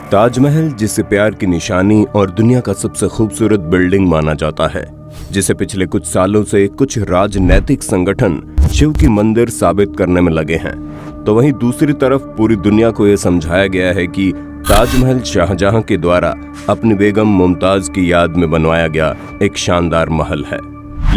ताजमहल, जिसे प्यार की निशानी और दुनिया का सबसे खूबसूरत बिल्डिंग माना जाता है, जिसे पिछले कुछ सालों से कुछ राजनैतिक संगठन शिव की मंदिर साबित करने में लगे हैं, तो वहीं दूसरी तरफ पूरी दुनिया को यह समझाया गया है कि ताजमहल शाहजहां के द्वारा अपनी बेगम मुमताज की याद में बनवाया गया एक शानदार महल है।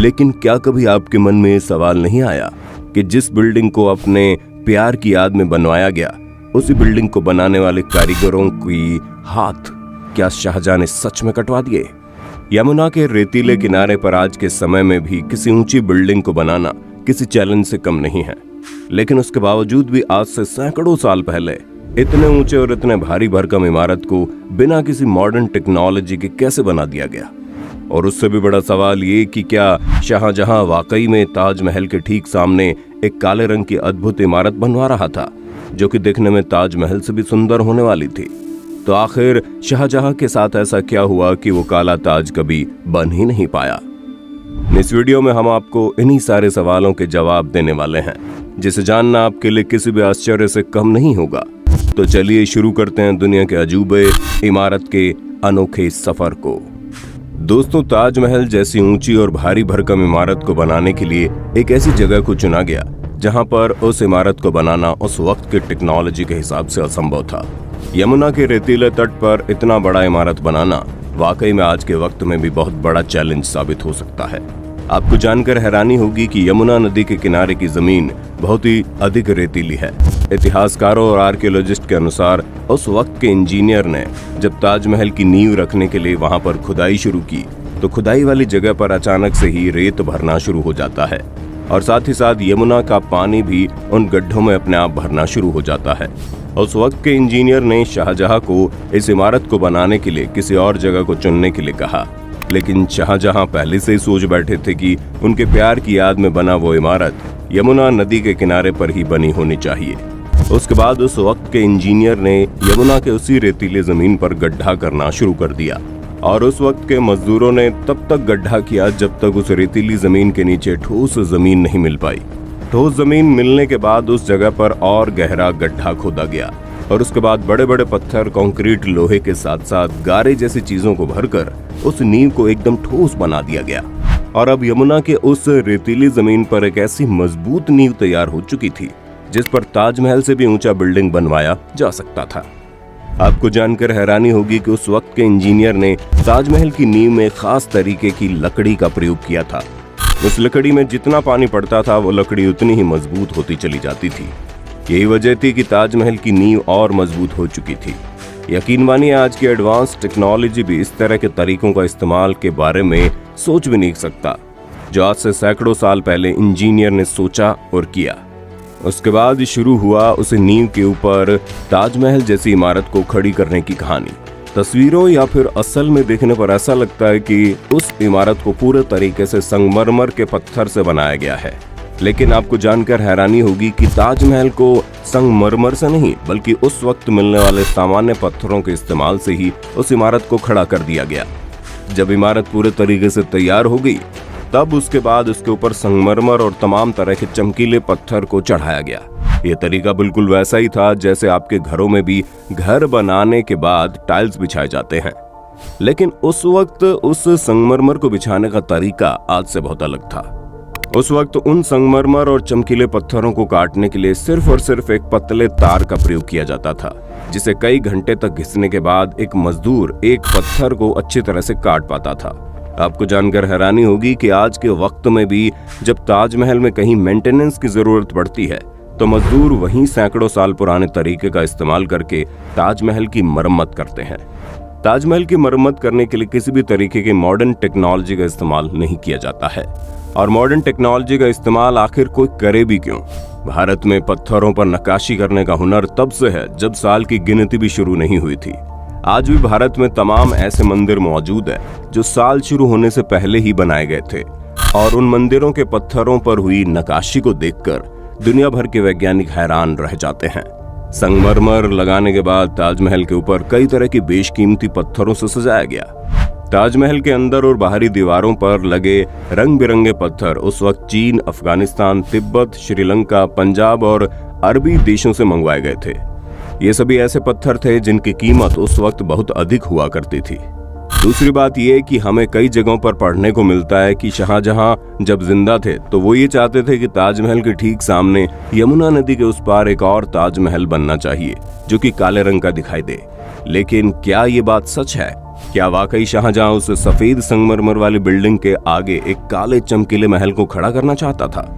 लेकिन क्या कभी आपके मन में ये सवाल नहीं आया कि जिस बिल्डिंग को अपने प्यार की याद में बनवाया गया, उसी बिल्डिंग को बनाने वाले कारीगरों की हाथ क्या शाहजहां ने सच में कटवा दिए? यमुना के रेतीले किनारे पर आज के समय में भी किसी ऊंची बिल्डिंग को बनाना किसी चैलेंज से कम नहीं है। लेकिन उसके बावजूद भी आज से सैकड़ों साल पहले इतने ऊंचे और इतने भारी भरकम इमारत को बिना किसी मॉडर्न टेक्नोलॉजी के कैसे बना दिया गया? और उससे भी बड़ा सवाल ये कि क्या शाहजहां वाकई में ताजमहल के ठीक सामने एक काले रंग की अद्भुत इमारत बनवा रहा था, जो कि देखने में ताजमहल से भी सुंदर होने वाली थी? तो आखिर शाहजहां के साथ ऐसा क्या हुआ कि वो काला ताज कभी बन ही नहीं पाया? इस वीडियो में हम आपको इन्हीं सारे सवालों के जवाब देने वाले हैं, जिसे जानना आपके लिए किसी भी आश्चर्य से कम नहीं होगा। तो चलिए शुरू करते हैं दुनिया के अजूबे इमारत के अनोखे सफर को। दोस्तों, ताजमहल जैसी ऊंची और भारी भरकम इमारत को बनाने के लिए एक ऐसी जगह को चुना गया जहां पर उस इमारत को बनाना उस वक्त की टेक्नोलॉजी के हिसाब से असंभव था। यमुना के रेतीले तट पर इतना बड़ा इमारत बनाना वाकई में आज के वक्त में भी बहुत बड़ा चैलेंज साबित हो सकता है। आपको जानकर हैरानी होगी कि यमुना नदी के किनारे की जमीन बहुत ही अधिक रेतीली है। इतिहासकारों और आर्कियोलॉजिस्ट के अनुसार उस वक्त के इंजीनियर ने जब ताजमहल की नींव रखने के लिए वहां पर खुदाई शुरू की, तो खुदाई वाली जगह पर अचानक से ही रेत भरना शुरू हो जाता है और साथ ही साथ यमुना का पानी भी उन गड्ढों में अपने आप भरना शुरू हो जाता है। उस वक्त के इंजीनियर ने शाहजहां को इस इमारत को बनाने के लिए किसी और जगह को चुनने के लिए कहा, लेकिन शाहजहां पहले से ही सोच बैठे थे कि उनके प्यार की याद में बना वो इमारत यमुना नदी के किनारे पर ही बनी होनी चाहिए। उसके बाद उस वक्त के इंजीनियर ने यमुना के उसी रेतीले जमीन पर गड्ढा करना शुरू कर दिया और उस वक्त के मजदूरों ने तब तक गड्ढा किया जब तक उस रेतीली जमीन के नीचे ठोस जमीन नहीं मिल पाई। ठोस जमीन मिलने के बाद उस जगह पर और गहरा गड्ढा खोदा गया और उसके बाद बड़े बड़े पत्थर, कंक्रीट, लोहे के साथ साथ गारे जैसी चीजों को भरकर उस नींव को एकदम ठोस बना दिया गया। और अब यमुना के उस रेतीली जमीन पर एक ऐसी मजबूत नींव तैयार हो चुकी थी जिस पर ताजमहल से भी ऊंचा बिल्डिंग बनवाया जा सकता था। आपको जानकर हैरानी होगी कि उस वक्त के इंजीनियर ने ताजमहल की नींव में खास तरीके की लकड़ी का प्रयोग किया था। उस लकड़ी में जितना पानी पड़ता था, वो लकड़ी उतनी ही मजबूत होती चली जाती थी। यही वजह थी कि ताजमहल की नींव और मजबूत हो चुकी थी। यकीन मानिए, आज की एडवांस टेक्नोलॉजी भी इस तरह के तरीकों का इस्तेमाल के बारे में सोच भी नहीं सकता, जो आज से सैकड़ों साल पहले इंजीनियर ने सोचा और किया। उसके बाद शुरू हुआ उस नींव के ऊपर ताजमहल जैसी इमारत को खड़ी करने की कहानी। तस्वीरों या फिर असल में देखने पर ऐसा लगता है कि उस इमारत को पूरे तरीके से संगमरमर के पत्थर से बनाया गया है, लेकिन आपको जानकर हैरानी होगी कि ताजमहल को संगमरमर से नहीं बल्कि उस वक्त मिलने वाले सामान्य पत्थरों के इस्तेमाल से ही उस इमारत को खड़ा कर दिया गया। जब इमारत पूरे तरीके से तैयार हो गई, तब उसके बाद उसके ऊपर संगमरमर और तमाम तरह के चमकीले पत्थर को चढ़ाया गया। यह तरीका बिल्कुल वैसा ही था जैसे आपके घरों में भी घर बनाने के बाद टाइल्स बिछाए जाते हैं। लेकिन उस वक्त उस संगमरमर को बिछाने का तरीका आज से बहुत अलग था। उस वक्त उन संगमरमर और चमकीले पत्थरों को काटने के लिए सिर्फ और सिर्फ एक पतले तार का प्रयोग किया जाता था, जिसे कई घंटे तक घिसने के बाद एक मजदूर एक पत्थर को अच्छी तरह से काट पाता था। आपको जानकर हैरानी होगी कि आज के वक्त में भी जब ताजमहल में कहीं मेंटेनेंस की जरूरत पड़ती है, तो मजदूर वहीं सैकड़ों साल पुराने तरीके का इस्तेमाल करके ताजमहल की मरम्मत करते हैं। ताजमहल की मरम्मत करने के लिए किसी भी तरीके की मॉडर्न टेक्नोलॉजी का इस्तेमाल नहीं किया जाता है। और मॉडर्न टेक्नोलॉजी का इस्तेमाल आखिर कोई करे भी क्यों? भारत में पत्थरों पर नक्काशी करने का हुनर तब से है जब साल की गिनती भी शुरू नहीं हुई थी। आज भी भारत में तमाम ऐसे मंदिर मौजूद है जो साल शुरू होने से पहले ही बनाए गए थे, और उन मंदिरों के पत्थरों पर हुई नक्काशी को देखकर दुनिया भर के वैज्ञानिक हैरान रह जाते हैं। संगमरमर लगाने के बाद ताजमहल के ऊपर कई तरह की बेशकीमती पत्थरों से सजाया गया। ताजमहल के अंदर और बाहरी दीवारों पर लगे रंग बिरंगे पत्थर उस वक्त चीन, अफगानिस्तान, तिब्बत, श्रीलंका, पंजाब और अरबी देशों से मंगवाए गए थे। ये सभी ऐसे पत्थर थे जिनकी कीमत उस वक्त बहुत अधिक हुआ करती थी। दूसरी बात यह कि हमें कई जगहों पर पढ़ने को मिलता है कि शाहजहां जब जिंदा थे तो वो ये चाहते थे कि ताजमहल के ठीक सामने यमुना नदी के उस पार एक और ताजमहल बनना चाहिए जो कि काले रंग का दिखाई दे। लेकिन क्या ये बात सच है? क्या वाकई शाहजहां उस सफेद संगमरमर वाली बिल्डिंग के आगे एक काले चमकीले महल को खड़ा करना चाहता था?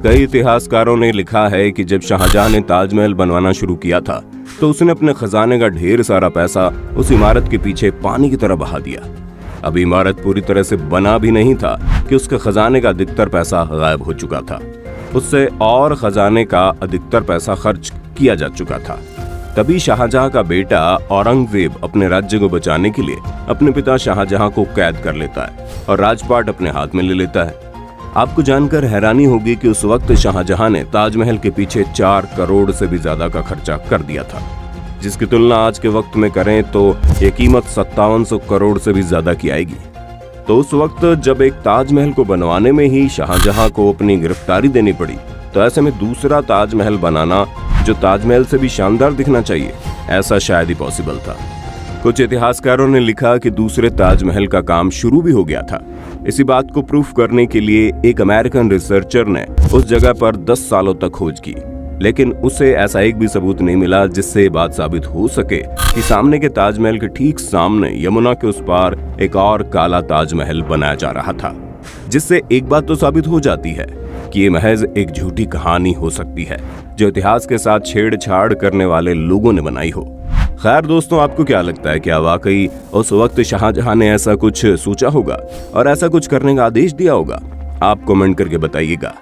कई इतिहासकारों ने लिखा है कि जब शाहजहां ने ताजमहल बनवाना शुरू किया था तो उसने अपने खजाने का ढेर सारा पैसा उस इमारत के पीछे पानी की तरह बहा दिया। अब इमारत पूरी तरह से बना भी नहीं था कि उसके खजाने का अधिकतर पैसा गायब हो चुका था। उससे और खजाने का अधिकतर पैसा खर्च किया जा चुका था। तभी शाहजहां का बेटा औरंगजेब अपने राज्य को बचाने के लिए अपने पिता शाहजहां को कैद कर लेता है और राजपाट अपने हाथ में ले लेता है। आपको जानकर हैरानी होगी कि उस वक्त शाहजहां ने ताजमहल के पीछे 4 करोड़ से भी ज्यादा का खर्चा कर दिया था, जिसकी तुलना आज के वक्त में करें तो ये कीमत 5700 करोड़ से भी ज्यादा की आएगी। तो उस वक्त जब एक ताजमहल को बनवाने में ही शाहजहां को अपनी गिरफ्तारी देनी पड़ी, तो ऐसे में दूसरा ताजमहल बनाना जो ताजमहल से भी शानदार दिखना चाहिए, ऐसा शायद ही पॉसिबल था। कुछ इतिहासकारों ने लिखा कि दूसरे ताजमहल का काम शुरू भी हो गया था। इसी बात को प्रूफ करने के लिए एक अमेरिकन रिसर्चर ने उस जगह पर 10 सालों तक खोज की, लेकिन उसे ऐसा एक भी सबूत नहीं मिला जिससे बात साबित हो सके कि सामने के ताजमहल के ठीक सामने यमुना के उस पार एक और काला ताजमहल बनाया जा रहा था। जिससे एक बात तो साबित हो जाती है कि ये महज एक झूठी कहानी हो सकती है जो इतिहास के साथ छेड़छाड़ करने वाले लोगों ने बनाई हो। खैर दोस्तों, आपको क्या लगता है, क्या वाकई उस वक्त शाहजहां ने ऐसा कुछ सोचा होगा और ऐसा कुछ करने का आदेश दिया होगा? आप कमेंट करके बताइएगा।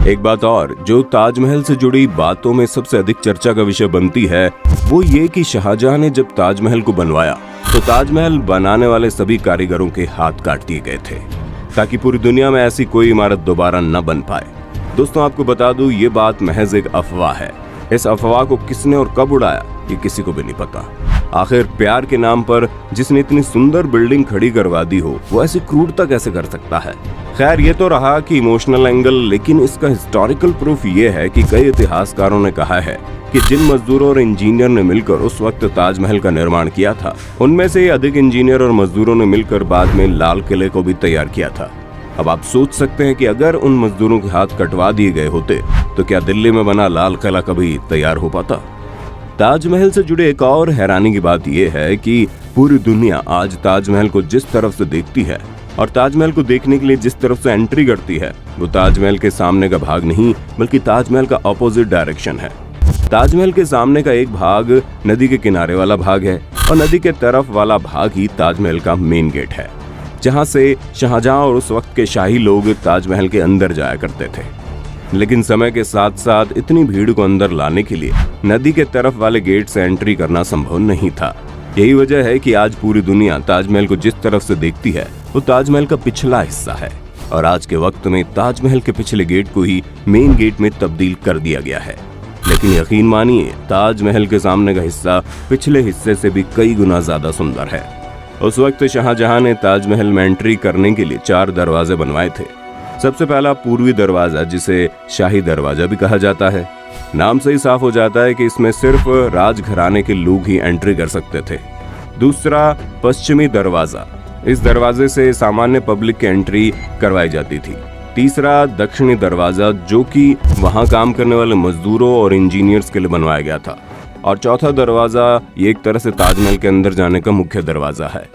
एक बात और जो ताजमहल से जुड़ी बातों में सबसे अधिक चर्चा का विषय बनती है वो ये कि शाहजहां ने जब ताजमहल को बनवाया तो ताजमहल बनाने वाले सभी कारीगरों के हाथ काट दिए गए थे ताकि पूरी दुनिया में ऐसी कोई इमारत दोबारा न बन पाए। दोस्तों, आपको बता दूं ये बात महज एक अफवाह है। इस अफवाह को किसने और कब उड़ाया ये किसी को भी नहीं पता। आखिर प्यार के नाम पर जिसने इतनी सुंदर बिल्डिंग खड़ी करवा दी हो वो ऐसी क्रूरता कैसे कर सकता है? खैर, ये तो रहा कि इमोशनल एंगल, लेकिन इसका हिस्टोरिकल प्रूफ ये है कि कई इतिहासकारों ने कहा है कि जिन मजदूरों और इंजीनियर ने मिलकर उस वक्त ताजमहल का निर्माण किया था उनमें से अधिक इंजीनियर और मजदूरों ने मिलकर बाद में लाल किले को भी तैयार किया था। अब आप सोच सकते हैं कि अगर उन मजदूरों के हाथ कटवा दिए गए होते तो क्या दिल्ली में बना लाल किला कभी तैयार हो पाता? ताजमहल से जुड़े एक और हैरानी की बात यह है कि पूरी दुनिया आज ताजमहल को जिस तरफ से देखती है और ताजमहल को देखने के लिए जिस तरफ से एंट्री करती है वो ताजमहल के सामने का भाग नहीं बल्कि ताजमहल का ऑपोजिट डायरेक्शन है। ताजमहल के सामने का एक भाग नदी के किनारे वाला भाग है और नदी के तरफ वाला भाग ही ताजमहल का मेन गेट है, जहां से शाहजहां और उस वक्त के शाही लोग ताजमहल के अंदर जाया करते थे। लेकिन समय के साथ साथ इतनी भीड़ को अंदर लाने के लिए नदी के तरफ वाले गेट से एंट्री करना संभव नहीं था। यही वजह है कि आज पूरी दुनिया ताजमहल को जिस तरफ से देखती है वो ताजमहल का पिछला हिस्सा है और आज के वक्त में ताजमहल के पिछले गेट को ही मेन गेट में तब्दील कर दिया गया है। लेकिन यकीन मानिए, ताजमहल के सामने का हिस्सा पिछले हिस्से से भी कई गुना ज्यादा सुंदर है। उस वक्त शाहजहां ने ताजमहल में एंट्री करने के लिए 4 दरवाजे बनवाए थे। सबसे पहला पूर्वी दरवाजा, जिसे शाही दरवाजा भी कहा जाता है। नाम से ही साफ हो जाता है कि इसमें सिर्फ राजघराने के लोग ही एंट्री कर सकते थे। दूसरा पश्चिमी दरवाजा, इस दरवाजे से सामान्य पब्लिक की एंट्री करवाई जाती थी। तीसरा दक्षिणी दरवाजा, जो कि वहां काम करने वाले मजदूरों और इंजीनियर्स के लिए बनवाया गया था। और चौथा दरवाजा ये एक तरह से ताजमहल के अंदर जाने का मुख्य दरवाजा है।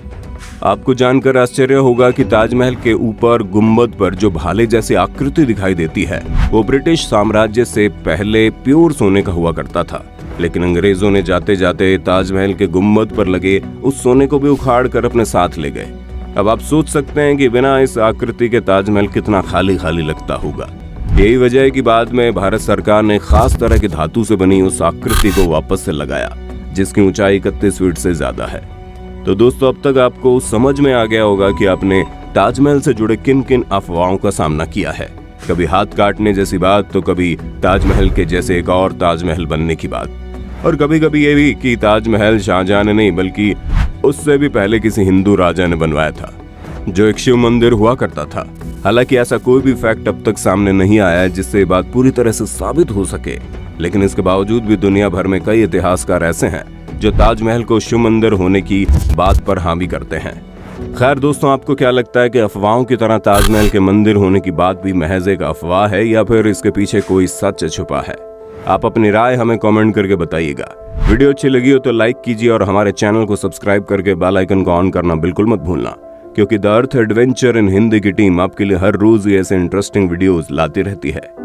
आपको जानकर आश्चर्य होगा कि ताजमहल के ऊपर गुंबद पर जो भाले जैसी आकृति दिखाई देती है वो ब्रिटिश साम्राज्य से पहले प्योर सोने का हुआ करता था, लेकिन अंग्रेजों ने जाते जाते ताजमहल के गुंबद पर लगे उस सोने को भी उखाड़ कर अपने साथ ले गए। अब आप सोच सकते हैं कि बिना इस आकृति के ताजमहल कितना खाली खाली लगता होगा। यही वजह है कि बाद में भारत सरकार ने खास तरह की धातु से बनी उस आकृति को वापस से लगाया, जिसकी ऊंचाई 31 फीट से ज्यादा है। तो दोस्तों, अब तक आपको समझ में आ गया होगा कि आपने ताजमहल से जुड़े किन किन अफवाहों का सामना किया है। कभी हाथ काटने जैसी बात, तो कभी ताजमहल के जैसे एक और ताजमहल बनने की बात, और कभी कभी ये भी कि ताजमहल शाहजहां ने नहीं बल्कि उससे भी पहले किसी हिंदू राजा ने बनवाया था, जो एक शिव मंदिर हुआ करता था। हालांकि ऐसा कोई भी फैक्ट अब तक सामने नहीं आया है जिससे ये बात पूरी तरह से साबित हो सके। लेकिन इसके बावजूद भी दुनिया भर में कई इतिहासकार ऐसे हैं जो ताजमहल को शिव मंदिर होने की बात पर हामी करते हैं। खैर दोस्तों, आपको क्या लगता है कि अफवाहों की तरह ताजमहल के मंदिर होने की बात भी महज एक अफवाह है या फिर इसके पीछे कोई सच छुपा है? आप अपनी राय हमें कमेंट करके बताइएगा। वीडियो अच्छी लगी हो तो लाइक कीजिए और हमारे चैनल को सब्सक्राइब करके बेल आइकन को ऑन करना बिल्कुल मत भूलना, क्योंकि the earth adventure in Hindi की टीम आपके लिए हर रोज ऐसे इंटरेस्टिंग वीडियोस लाती रहती है।